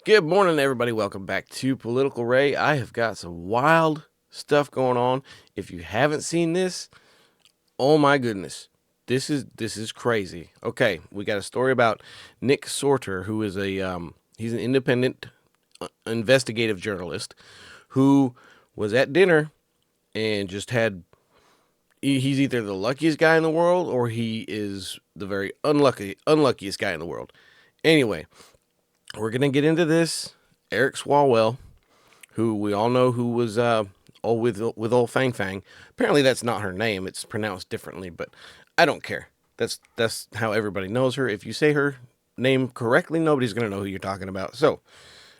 Good morning, everybody. Welcome back to Political Ray. I have got some wild stuff going on. If you haven't seen this, oh my goodness, this is crazy. Okay, we got a story about Nick Sortor, who is he's an independent investigative journalist who was at dinner and just had he's either the luckiest guy in the world or he is the very unluckiest guy in the world. Anyway, we're gonna get into this. Erick Swalwell, who we all know who was all with old Fang Fang. Apparently, that's not her name. It's pronounced differently, but I don't care. That's how everybody knows her. If you say her name correctly, nobody's gonna know who you're talking about. So,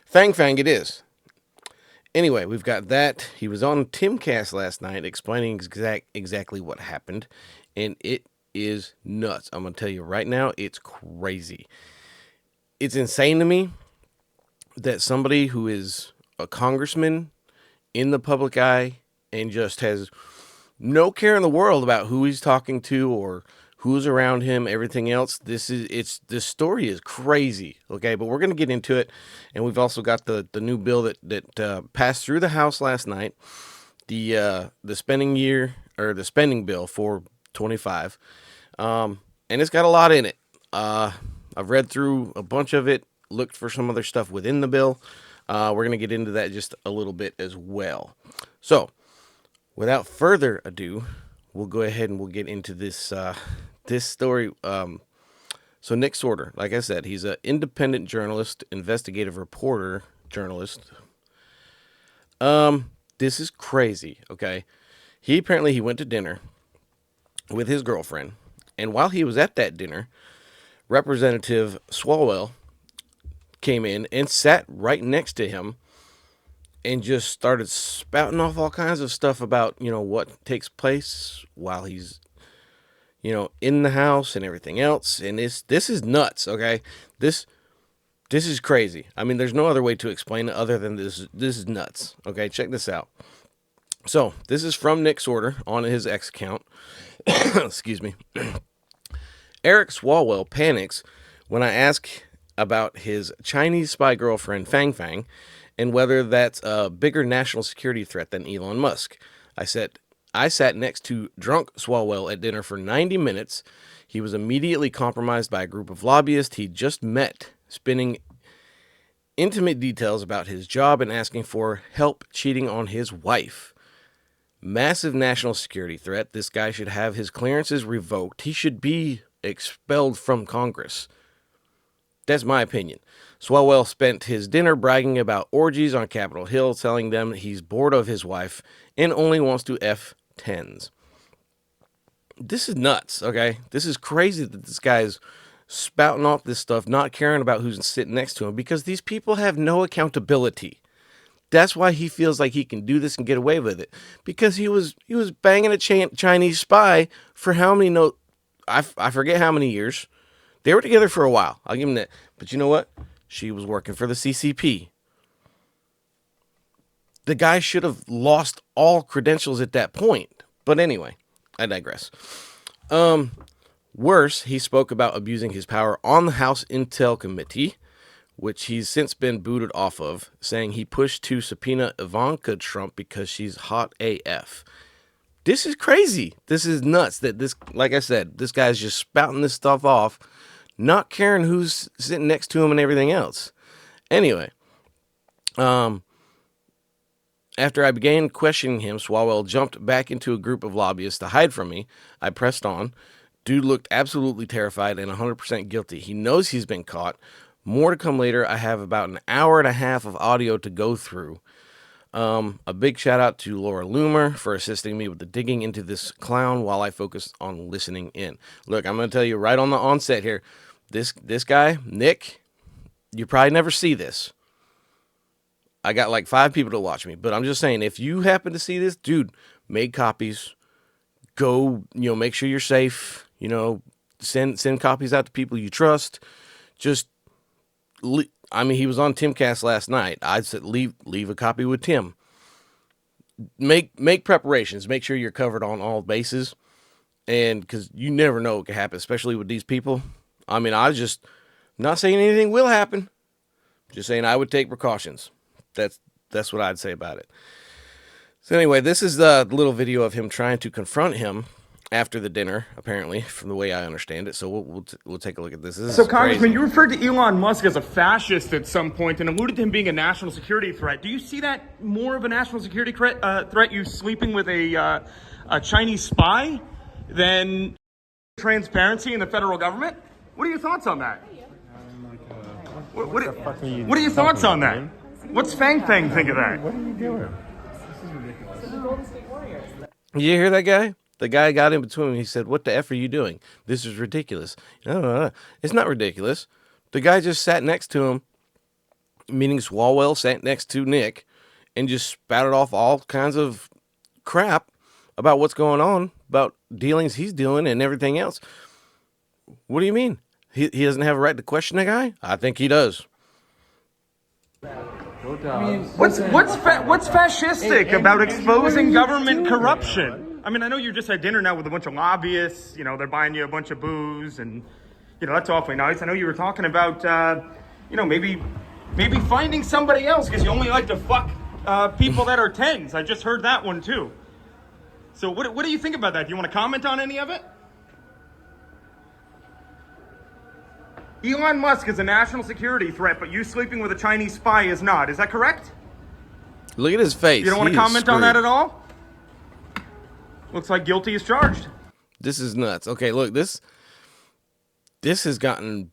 Fang Fang, it is. Anyway, we've got that. He was on Timcast last night explaining exactly what happened, and it is nuts. I'm gonna tell you right now, it's crazy. It's insane to me that somebody who is a congressman in the public eye and just has no care in the world about who he's talking to or who's around him, everything else. This story is crazy. Okay, but we're gonna get into it, and we've also got the new bill that passed through the House last night, the spending bill for 25, and it's got a lot in it. I've read through a bunch of it, looked for some other stuff within the bill. We're going to get into that just a little bit as well. So, without further ado, we'll go ahead and we'll get into this this story. So Nick Sortor, like I said, he's an independent journalist, investigative reporter, journalist. This is crazy. Okay, he went to dinner with his girlfriend, and while he was at that dinner, Representative Swalwell came in and sat right next to him and just started spouting off all kinds of stuff about, what takes place while he's, in the house and everything else. And this is nuts, okay? This is crazy. I mean, there's no other way to explain it other than this is nuts. Okay, check this out. So, this is from Nick Sortor on his X account. Excuse me. Erick Swalwell panics when I ask about his Chinese spy girlfriend Fang Fang and whether that's a bigger national security threat than Elon Musk. I sat next to drunk Swalwell at dinner for 90 minutes. He was immediately compromised by a group of lobbyists he'd just met, spinning intimate details about his job and asking for help cheating on his wife. Massive national security threat. This guy should have his clearances revoked. He should be expelled from Congress. That's my opinion. Swalwell spent his dinner bragging about orgies on Capitol Hill, telling them he's bored of his wife and only wants to F10s. This is nuts, okay? This is crazy that this guy's spouting off this stuff, not caring about who's sitting next to him, because these people have no accountability. That's why he feels like he can do this and get away with it, because he was banging a Chinese spy for how many I forget how many years. They were together for a while. I'll give him that. But you know what? She was working for the CCP. The guy should have lost all credentials at that point. But anyway, I digress. Worse, he spoke about abusing his power on the House Intel Committee, which he's since been booted off of, saying he pushed to subpoena Ivanka Trump because she's hot AF. This is crazy. This is nuts that like I said, this guy's just spouting this stuff off, not caring who's sitting next to him and everything else. Anyway, after I began questioning him, Swalwell jumped back into a group of lobbyists to hide from me. I pressed on. Dude looked absolutely terrified and 100% guilty. He knows he's been caught. More to come later. I have about an hour and a half of audio to go through. A big shout out to Laura Loomer for assisting me with the digging into this clown while I focused on listening in. Look, I'm going to tell you right on the onset here, this guy, Nick, you probably never see this. I got like 5 people to watch me, but I'm just saying, if you happen to see this, dude, make copies. Go, make sure you're safe. Send copies out to people you trust. Just he was on Timcast last night. I said leave a copy with Tim. Make preparations. Make sure you're covered on all bases, and because you never know what could happen, especially with these people. I was just not saying anything will happen, Just saying, I would take precautions. That's what I'd say about it. So anyway, this is the little video of him trying to confront him after the dinner, apparently, from the way I understand it. So we'll take a look at this. This So, is Congressman, crazy. you referred to Elon Musk as a fascist at some point and alluded to him being a national security threat. Do you see that more of a national security threat, you sleeping with a Chinese spy, than transparency in the federal government? What are your thoughts on that? What are your thoughts on that? What's Fang Fang think of that? What are you doing? You hear that guy? The guy got in between. He said, "What the F are you doing? This is ridiculous." No. It's not ridiculous. The guy just sat next to him, meaning Swalwell sat next to Nick, and just spouted off all kinds of crap about what's going on, about dealings he's dealing and everything else. What do you mean? He doesn't have a right to question the guy? I think he does. I mean, what's fascistic about exposing government corruption? I mean, I know you're just at dinner now with a bunch of lobbyists. You know, they're buying you a bunch of booze, and that's awfully nice. I know you were talking about maybe finding somebody else because you only like to fuck people that are tens. I just heard that one too. So what do you think about that? Do you want to comment on any of it? Elon Musk is a national security threat, but you sleeping with a Chinese spy is not. Is that correct? Look at his face. You don't want to comment on that at all? Looks like guilty as charged. This is nuts. Okay, look, this has gotten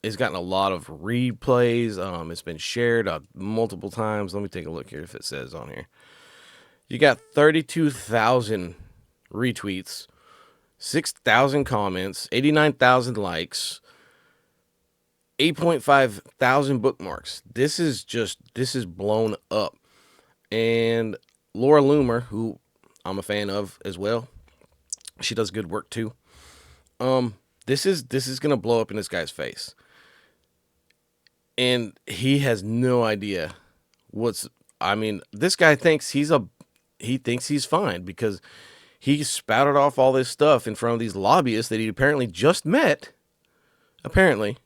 a lot of replays. It's been shared multiple times. Let me take a look here if it says on here. You got 32,000 retweets, 6,000 comments, 89,000 likes, 8.5 thousand bookmarks. This is blown up. And Laura Loomer, who I'm a fan of as well, she does good work too. This is gonna blow up in this guy's face, and he has no idea this guy thinks he's fine because he spouted off all this stuff in front of these lobbyists that he apparently just met. Apparently.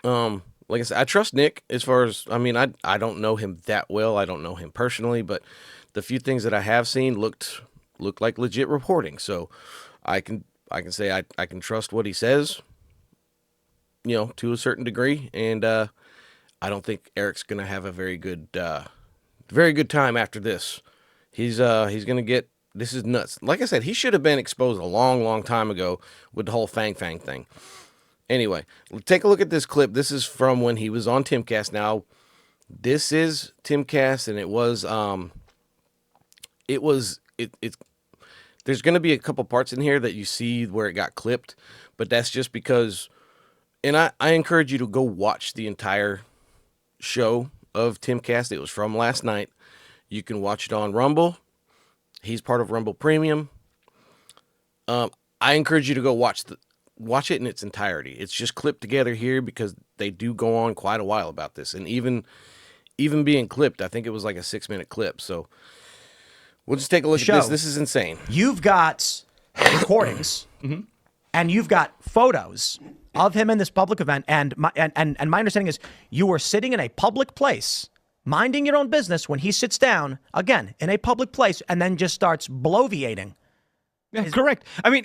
Like I said, I trust Nick as far as, I don't know him that well. I don't know him personally, but the few things that I have seen looked like legit reporting. So I can say I can trust what he says, to a certain degree. And, I don't think Erick's going to have a very good time after this. He's going to get, this is nuts. Like I said, he should have been exposed a long, long time ago with the whole Fang Fang thing. Anyway, take a look at this clip. This is from when he was on Timcast. Now, this is Timcast, and there's going to be a couple parts in here that you see where it got clipped, but that's just because, and I encourage you to go watch the entire show of Timcast. It was from last night. You can watch it on Rumble. He's part of Rumble Premium. I encourage you to go watch it in its entirety. It's just clipped together here because they do go on quite a while about this. And even being clipped, I think it was like a 6-minute clip. So we'll just take a look at this. This is insane. You've got recordings and you've got photos of him in this public event. And my understanding is you were sitting in a public place, minding your own business when he sits down, again, in a public place, and then just starts bloviating. Yeah, correct. I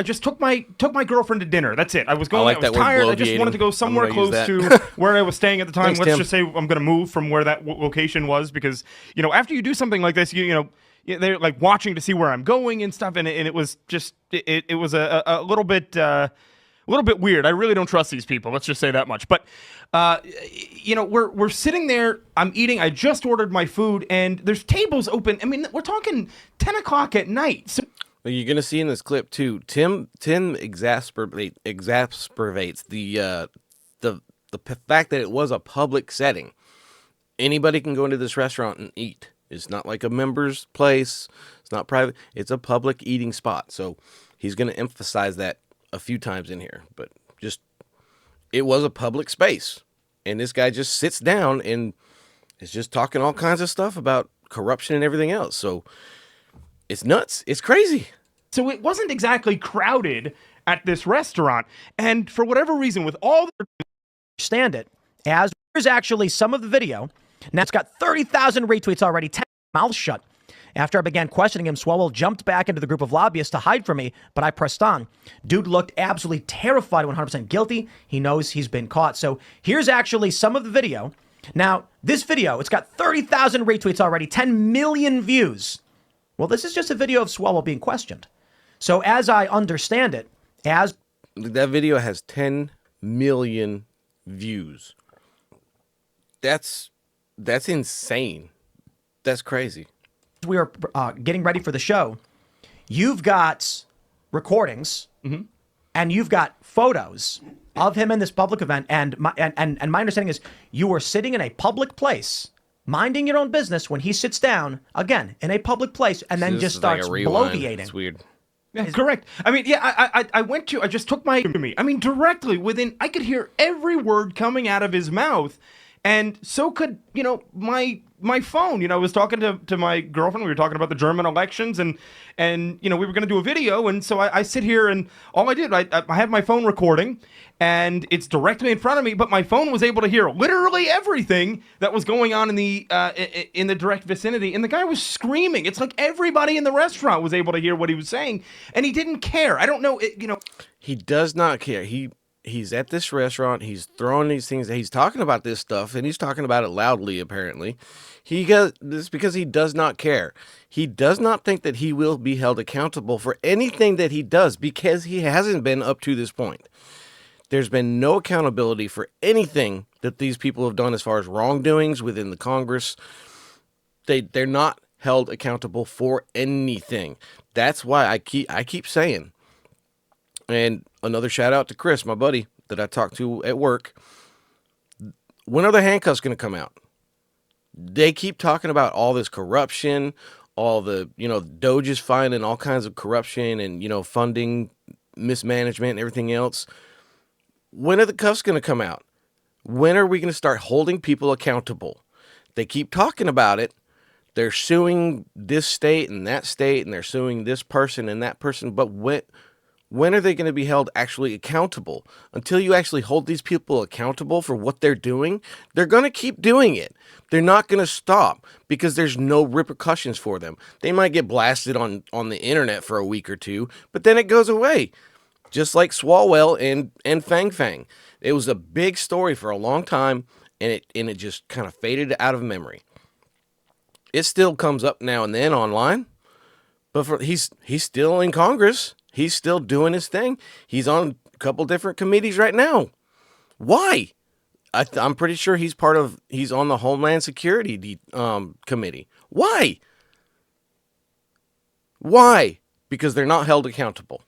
just took my girlfriend to dinner. That's it. I was going. I was tired. I just wanted to go somewhere close to where I was staying at the time. Thanks, Let's Tim. just say I'm going to move from where that location was because after you do something like this, they're like watching to see where I'm going and stuff, and it was just it was a little bit weird. I really don't trust these people. Let's just say that much. But we're sitting there. I'm eating. I just ordered my food, and there's tables open. I mean, we're talking 10 o'clock at night. So You're going to see in this clip too. Tim exasperates the fact that it was a public setting. Anybody can go into this restaurant and eat. It's not like a member's place. It's not private. It's a public eating spot. So he's going to emphasize that a few times in here. But it was a public space. And this guy just sits down and is just talking all kinds of stuff about corruption and everything else. So it's nuts. It's crazy. So it wasn't exactly crowded at this restaurant. And for whatever reason, with all the understand it as here's actually some of the video. Now it's got 30,000 retweets already, 10 mouth shut. After I began questioning him, Swalwell jumped back into the group of lobbyists to hide from me, but I pressed on. Dude looked absolutely terrified, 100% guilty. He knows he's been caught. So here's actually some of the video. Now, this video, it's got 30,000 retweets already, 10 million views. Well, this is just a video of Swalwell being questioned. So as I understand it, as that video has 10 million views. That's insane. That's crazy. we are getting ready for the show, you've got recordings and you've got photos of him in this public event. And my understanding is you were sitting in a public place, minding your own business when he sits down, again, in a public place, and then just starts bloviating. It's weird. Yeah, correct. I mean, yeah, I just took my, I mean, directly within, I could hear every word coming out of his mouth. And so could, you know, my phone. You know, I was talking to my girlfriend. We were talking about the German elections, and you know, we were going to do a video. And so I sit here, and all I did, I have my phone recording, and it's directly in front of me. But my phone was able to hear literally everything that was going on in the direct vicinity. And the guy was screaming. It's like everybody in the restaurant was able to hear what he was saying, and he didn't care. I don't know, you know. He does not care. He's at this restaurant. He's throwing these things. He's talking about this stuff, and he's talking about it loudly, apparently. He does this because he does not care. He does not think that he will be held accountable for anything that he does because he hasn't been up to this point. There's been no accountability for anything that these people have done as far as wrongdoings within the Congress. They're not held accountable for anything. That's why I keep saying. And another shout out to Chris, my buddy that I talked to at work. When are the handcuffs going to come out? They keep talking about all this corruption, all the, you know, Doge is finding all kinds of corruption and, you know, funding mismanagement and everything else. When are the cuffs going to come out? When are we going to start holding people accountable? They keep talking about it. They're suing this state and they're suing this person and that person. But when are they going to be held actually accountable? Until you actually hold these people accountable for what they're doing, they're going to keep doing it. They're not going to stop because there's no repercussions for them. They might get blasted on the internet for a week or two, but then it goes away. Just like Swalwell and Fang Fang. It was a big story for a long time, and it just kind of faded out of memory. It still comes up now and then online, but he's still in Congress. He's still doing his thing. He's on a couple different committees right now. Why? I'm pretty sure he's on the Homeland Security committee. Why? Why? Because they're not held accountable.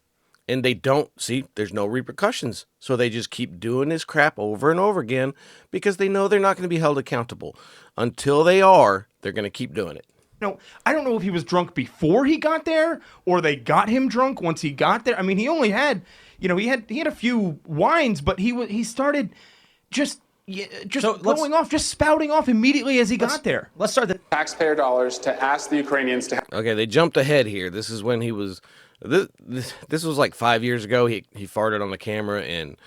And they don't, see, there's no repercussions. So they just keep doing this crap over and over again because they know they're not going to be held accountable. Until they are, they're going to keep doing it. No, I don't know if he was drunk before he got there or they got him drunk once he got there. I mean, he only had, you know, he had a few wines, but he started just going off, just spouting off immediately as he got there. Let's start the taxpayer dollars to ask the Ukrainians to. Okay, they jumped ahead here. This is when he was. This was like 5 years ago. He farted on the camera, and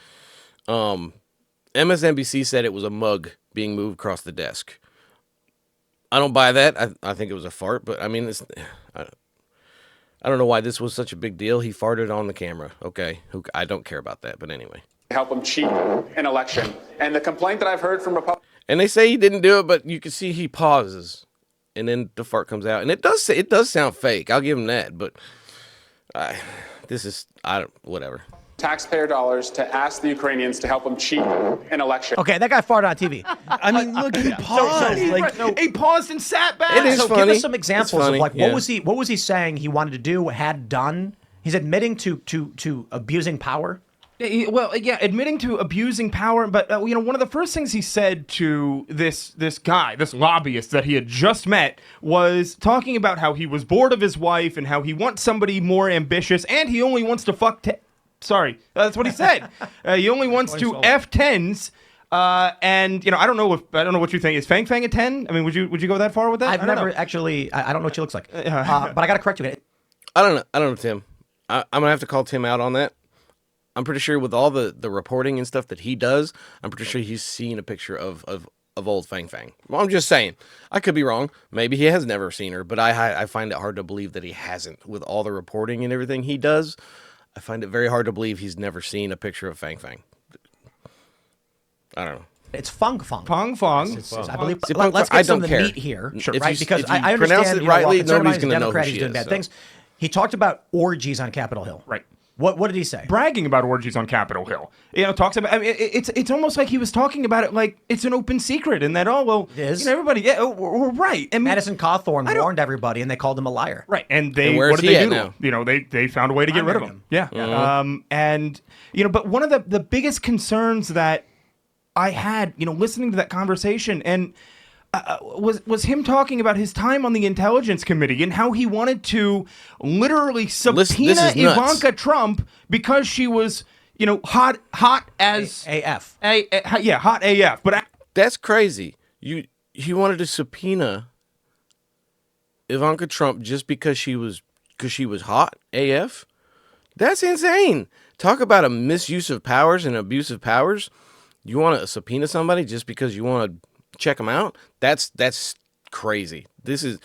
MSNBC said it was a mug being moved across the desk. I don't buy that. I think it was a fart, but I mean, I don't know why this was such a big deal. He farted on the camera. Okay, I don't care about that, but anyway. Help him cheat an election. And the complaint that I've heard from Republicans. And they say he didn't do it, but you can see he pauses, and then the fart comes out, and it does sound fake. I'll give him that, but whatever. Taxpayer dollars to ask the Ukrainians to help him cheat an election. Okay, that guy farted on TV. I mean, look, he paused. He paused and sat back. It is so funny. Give us some examples of like yeah. what was he saying he wanted to do, had done? He's admitting to abusing power. Admitting to abusing power, but you know, one of the first things he said to this guy, this lobbyist that he had just met, was talking about how he was bored of his wife and how he wants somebody more ambitious, and he only wants to fuck. Sorry, that's what he said. He only wants to F10s. And you know, I don't know what you think. Is Fang Fang a 10? I mean, would you go that far with that? I've never actually. I don't know what she looks like. But I got to correct you. I don't know, Tim. I'm gonna have to call Tim out on that. I'm pretty sure with all the reporting and stuff that he does, I'm pretty sure he's seen a picture of old Fang Fang. Well, I'm just saying. I could be wrong. Maybe he has never seen her, but I find it hard to believe that he hasn't. With all the reporting and everything he does, I find it very hard to believe he's never seen a picture of Fang Fang. I don't know. It's Fung Fung. Fong Fong. I believe. See, Fung Let's Fung, I get some don't of the care. meat here, Sure. right? If you- Because if you I pronounce understand. it rightly, while conservative nobody's gonna know Democrat, who he's she doing is, bad so. things. He talked about orgies on Capitol Hill. Right. What did he say? Bragging about orgies on Capitol Hill. Talks about. I mean, it's almost like he was talking about it like it's an open secret, and that It is. everybody. Yeah, we're right. I mean, Madison Cawthorn warned everybody, and they called him a liar. right, and they where's what did he they at do? now? To him? They found a way to get rid of Fired him. Yeah. And but one of the biggest concerns that I had, listening to that conversation and. Was him talking about his time on the Intelligence Committee and how he wanted to literally subpoena This is nuts. Ivanka Trump because she was, hot as AF. hot AF. But That's crazy. He wanted to subpoena Ivanka Trump just because she was hot AF? That's insane. Talk about a misuse of powers and abuse of powers. You want to subpoena somebody just because you want to check them out? That's crazy. This is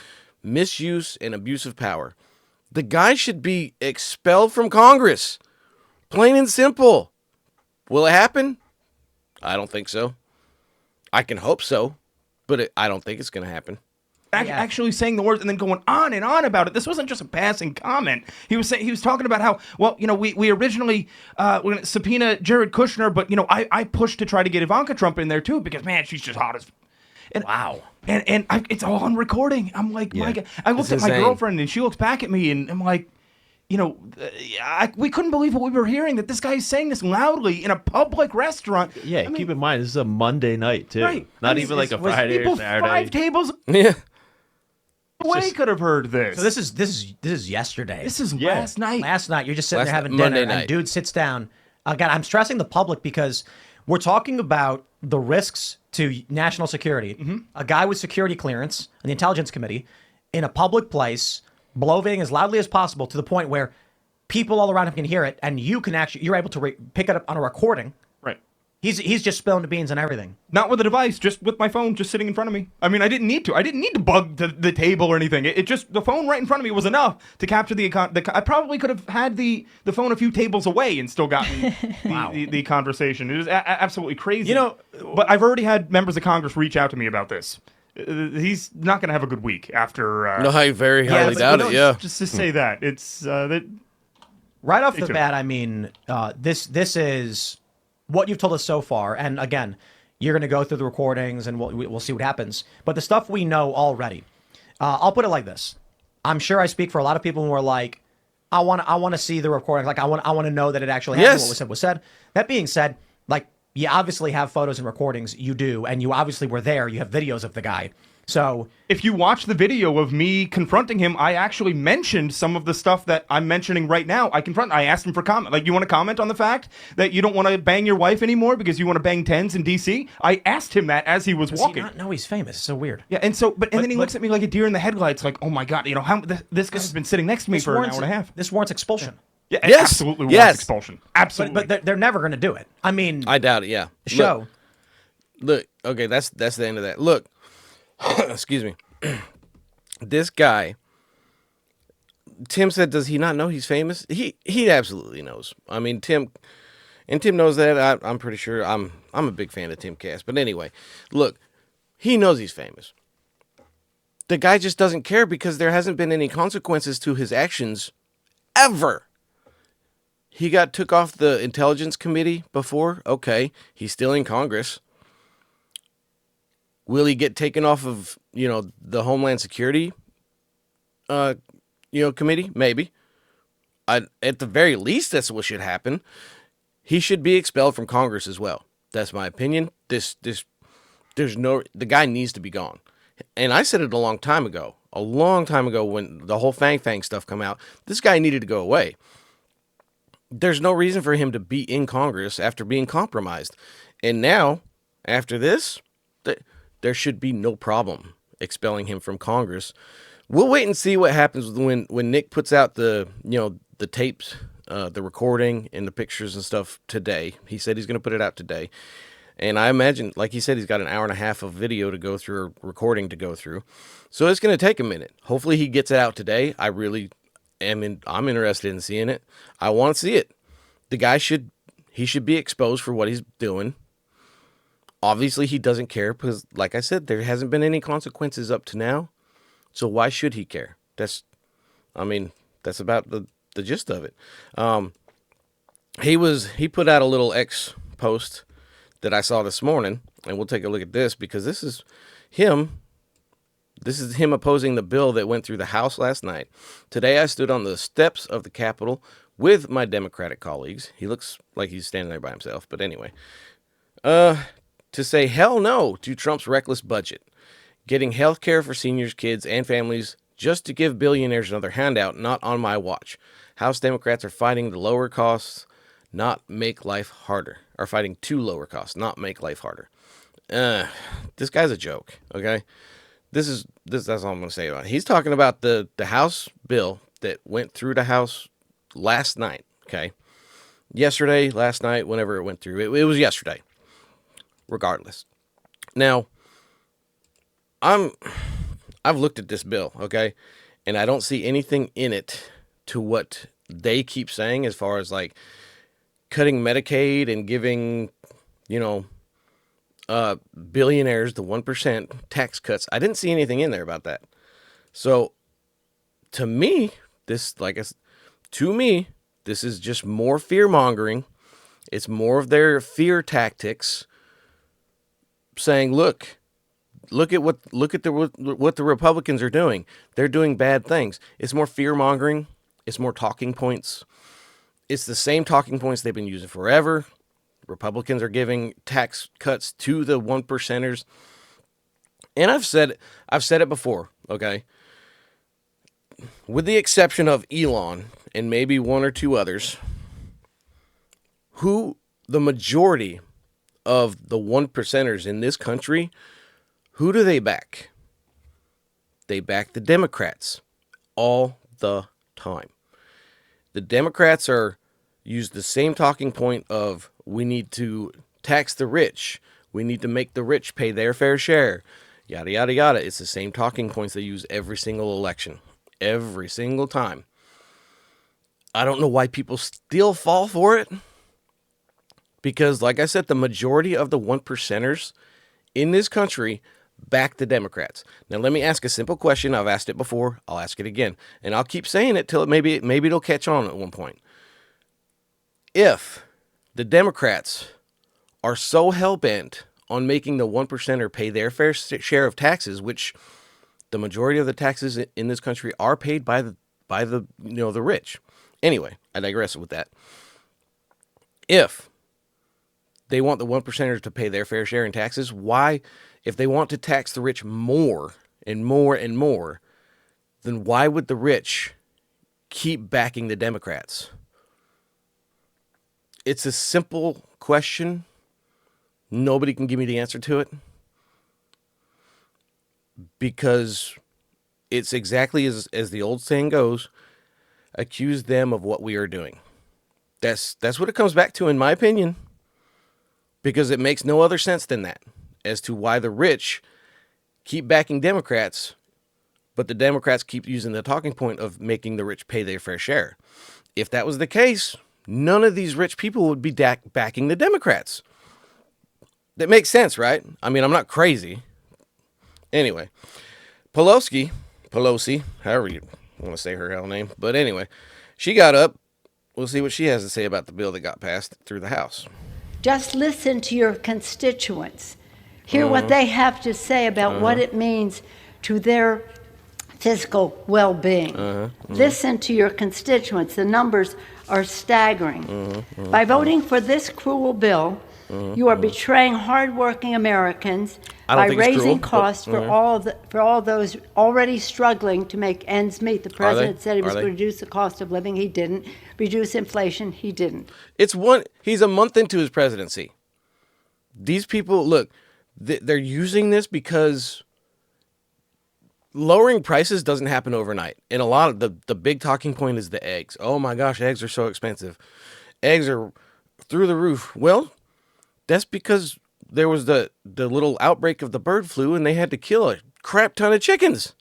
misuse and abuse of power. The guy should be expelled from Congress. Plain and simple. Will it happen? I don't think so. I can hope so, but I don't think it's going to happen. actually saying the words and then going on and on about it. This wasn't just a passing comment. He was talking about how, we originally were going to subpoena Jared Kushner, but I pushed to try to get Ivanka Trump in there too because man, she's just hot as. And, Wow. And it's all on recording. I'm like, my God. I looked It's at my insane. girlfriend and she looks back at me and I'm like, we couldn't believe what we were hearing, that this guy is saying this loudly in a public restaurant. Yeah, I mean, keep in mind this is a Monday night too. right. Not I mean, even like a was Friday people or Saturday. 5 tables Yeah. away could have heard this. So this is yesterday. This is Yeah. last night. Last night, you're just sitting there having Monday dinner, night. and dude sits down. Again, I'm stressing the public because we're talking about the risks to national security. A guy with security clearance on the Intelligence Committee in a public place, bloviating as loudly as possible to the point where people all around him can hear it, and you're able to pick it up on a recording. Right. He's just spilling the beans and everything. Not with a device, just with my phone just sitting in front of me. I mean, I didn't need to bug the table or anything. It just, the phone right in front of me was enough to capture I probably could have had the phone a few tables away and still gotten the conversation. It was absolutely crazy. But I've already had members of Congress reach out to me about this. He's not going to have a good week after. No, I very highly but doubt it. Yeah. Just to say that. It's, that. Right off the tuned. bat, I mean, this is what you've told us so far, and again, you're going to go through the recordings, and we'll see what happens. But the stuff we know already, I'll put it like this: I'm sure I speak for a lot of people who are like, I want to see the recording, like I want to know that it actually happened. Yes. What was said. That being said, like you obviously have photos and recordings. You do, and you obviously were there. You have videos of the guy. So If you watch the video of me confronting him, I actually mentioned some of the stuff that I'm mentioning right now. I asked him for comment. Like, you want to comment on the fact that you don't want to bang your wife anymore because you want to bang tens in D.C.? I asked him that as he was does walking. he not know he's famous? It's so weird. Yeah, and then he looks at me like a deer in the headlights, like, oh my God, how this guy's been sitting next to me for an hour and a half. This warrants expulsion. Yeah, it Yes, absolutely yes. wants expulsion. Absolutely. But they're never going to do it. I mean, I doubt it. Yeah. show. Look, okay, that's the end of that. Look, excuse me. This guy, Tim said, does he not know he's famous? He absolutely knows. I mean, Tim knows that. I'm pretty sure. I'm a big fan of Tim Cass. But anyway, look, he knows he's famous. The guy just doesn't care because there hasn't been any consequences to his actions ever. He took off the Intelligence Committee before. Okay, he's still in Congress. Will he get taken off of, the Homeland Security, committee? Maybe. At the very least, that's what should happen. He should be expelled from Congress as well. That's my opinion. The guy needs to be gone. And I said it a long time ago when the whole Fang Fang stuff come out. This guy needed to go away. There's no reason for him to be in Congress after being compromised. And now, after this, there should be no problem expelling him from Congress. We'll wait and see what happens when Nick puts out the tapes the recording and the pictures and stuff today. He said he's going to put it out today. And I imagine, like he said, he's got an hour and a half of video to go through, or recording to go through. So it's going to take a minute. Hopefully he gets it out today. I'm interested in seeing it. I want to see it. The guy should be exposed for what he's doing. Obviously he doesn't care because, like I said, there hasn't been any consequences up to now. So why should he care? That's about the gist of it. He put out a little X post that I saw this morning, and we'll take a look at this because this is him opposing the bill that went through the House last night. Today I stood on the steps of the Capitol with my Democratic colleagues. He looks like he's standing there by himself, but anyway. To say hell no to Trump's reckless budget. Getting health care for seniors, kids, and families just to give billionaires another handout, not on my watch. House Democrats are fighting to lower costs, not make life harder. Are fighting to lower costs, not make life harder. This guy's a joke, okay? That's all I'm going to say about it. He's talking about the House bill that went through the House last night, okay? Yesterday, last night, whenever it went through. It was yesterday, regardless. Now, I've looked at this bill, okay? And I don't see anything in it to what they keep saying as far as, like, cutting Medicaid and giving, billionaires the 1% tax cuts. I didn't see anything in there about that. So to me, this is just more fear mongering. It's more of their fear tactics saying, look at what the Republicans are doing. They're doing bad things. It's more fear mongering. It's more talking points. It's the same talking points they've been using forever. Republicans are giving tax cuts to the 1%ers. And I've said it before, okay? With the exception of Elon and maybe one or two others, who the majority of the 1%ers in this country, who do they back? They back the Democrats all the time. The Democrats use the same talking point of we need to tax the rich. We need to make the rich pay their fair share. Yada, yada, yada. It's the same talking points they use every single election. Every single time. I don't know why people still fall for it. Because, like I said, the majority of the 1%ers in this country back the Democrats. Now, let me ask a simple question. I've asked it before. I'll ask it again. And I'll keep saying it till maybe it'll catch on at one point. If the Democrats are so hell-bent on making the 1%er pay their fair share of taxes, which the majority of the taxes in this country are paid by the rich. Anyway, I digress with that. If they want the 1%ers to pay their fair share in taxes, why, if they want to tax the rich more and more and more, then why would the rich keep backing the Democrats? It's a simple question. Nobody can give me the answer to it. Because it's exactly as the old saying goes, accuse them of what we are doing. That's what it comes back to, in my opinion. Because it makes no other sense than that as to why the rich keep backing Democrats, but the Democrats keep using the talking point of making the rich pay their fair share. If that was the case, none of these rich people would be backing the Democrats. That makes sense, right? I mean, I'm not crazy. Anyway, Pelosi, however you want to say her hell name, but anyway, she got up. We'll see what she has to say about the bill that got passed through the House. Just listen to your constituents. Hear what they have to say about what it means to their physical well-being. Listen to your constituents. The numbers are staggering. By voting for this cruel bill, you are betraying hardworking Americans by raising costs for all those already struggling to make ends meet. The president said he was going to reduce the cost of living. He didn't. Reduce inflation. He didn't. He's a month into his presidency. These people, look, they're using this because lowering prices doesn't happen overnight. And a lot of the big talking point is the eggs. Oh my gosh, eggs are so expensive. Eggs are through the roof. Well, that's because there was the little outbreak of the bird flu and they had to kill a crap ton of chickens.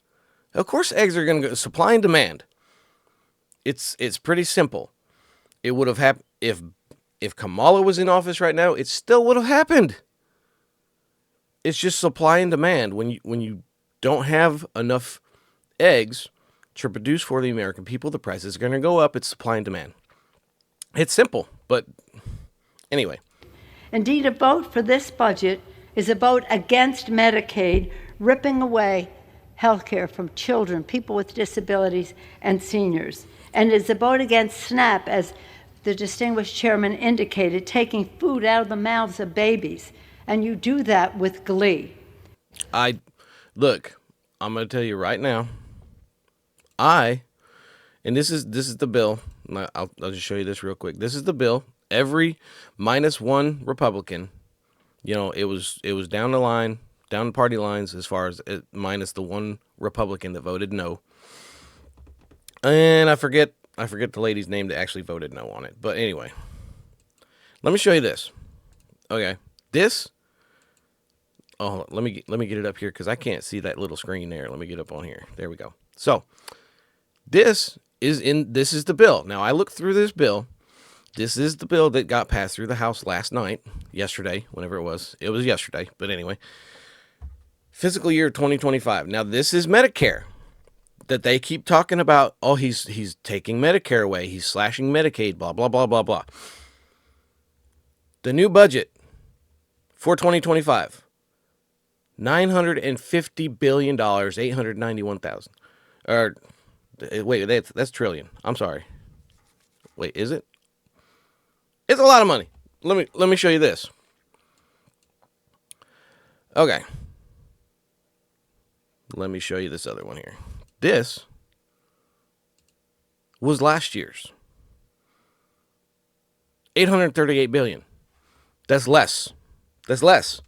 Of course eggs are going to go supply and demand. It's pretty simple. It would have happened if Kamala was in office right now, it still would have happened. It's just supply and demand. When you don't have enough eggs to produce for the American people, the price is going to go up. It's supply and demand. It's simple, but anyway. Indeed, a vote for this budget is a vote against Medicaid, ripping away health care from children, people with disabilities, and seniors. And it's a vote against SNAP, as the distinguished chairman indicated, taking food out of the mouths of babies. And you do that with glee. Look, I'm going to tell you right now, and this is the bill. I'll just show you this real quick. This is the bill. Every minus one Republican, it was down the line, down the party lines as far as minus the one Republican that voted no. And I forget the lady's name that actually voted no on it. But anyway, let me show you this. Okay, this. Oh, let me get it up here because I can't see that little screen there. Let me get up on here. There we go. So this is the bill. Now I looked through this bill. This is the bill that got passed through the House yesterday, whenever it was. It was yesterday, but anyway. Fiscal year 2025. Now this is Medicare that they keep talking about. Oh, he's taking Medicare away. He's slashing Medicaid, blah, blah, blah, blah, blah. The new budget for 2025. $950 billion, 891,000. Or wait, that's trillion. I'm sorry. Wait, is it? It's a lot of money. Let me show you this. Okay. Let me show you this other one here. This was last year's. $838 billion. That's less. That's less.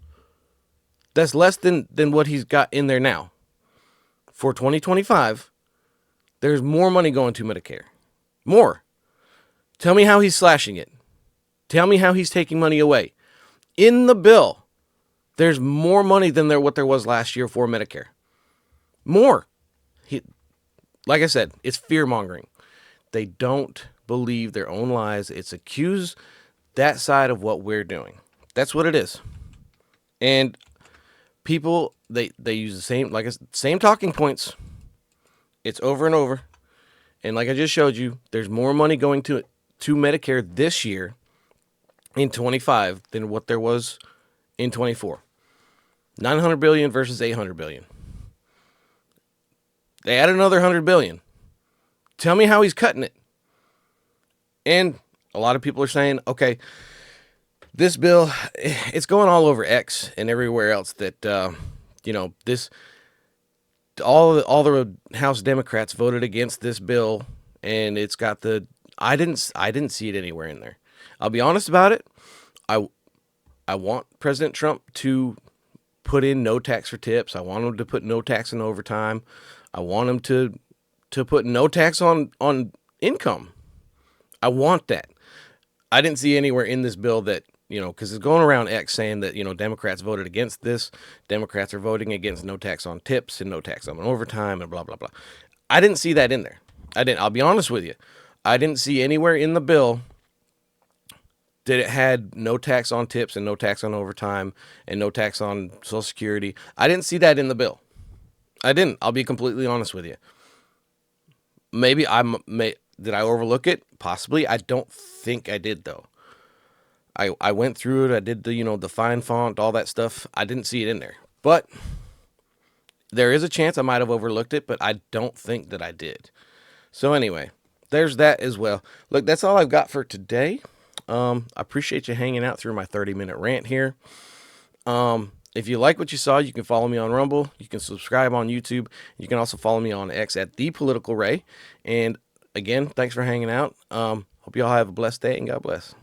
That's less than what he's got in there now. For 2025, there's more money going to Medicare. More. Tell me how he's slashing it. Tell me how he's taking money away. In the bill, there's more money than what there was last year for Medicare. More. Like I said, it's fear-mongering. They don't believe their own lies. It's accuse that side of what we're doing. That's what it is. And people, they use the same talking points. It's over and over. And like I just showed you, there's more money going to Medicare this year in 25 than what there was in 24. 900 billion versus 800 billion. They add another 100 billion. Tell me how he's cutting it. And a lot of people are saying, okay, this bill, it's going all over X and everywhere else that, all the House Democrats voted against this bill, and it's got I didn't see it anywhere in there. I'll be honest about it. I want President Trump to put in no tax for tips. I want him to put no tax on overtime. I want him to put no tax on income. I want that. I didn't see anywhere in this bill that, because it's going around X saying that, Democrats voted against this. Democrats are voting against no tax on tips and no tax on overtime and blah, blah, blah. I didn't see that in there. I'll be honest with you. I didn't see anywhere in the bill that it had no tax on tips and no tax on overtime and no tax on Social Security. I didn't see that in the bill. I didn't. I'll be completely honest with you. Maybe did I overlook it? Possibly. I don't think I did, though. I went through it. I did the fine font, all that stuff. I didn't see it in there. But there is a chance I might have overlooked it, but I don't think that I did. So anyway, there's that as well. Look, that's all I've got for today. I appreciate you hanging out through my 30-minute rant here. If you like what you saw, you can follow me on Rumble. You can subscribe on YouTube. You can also follow me on X at The Political Ray. And again, thanks for hanging out. Hope you all have a blessed day, and God bless.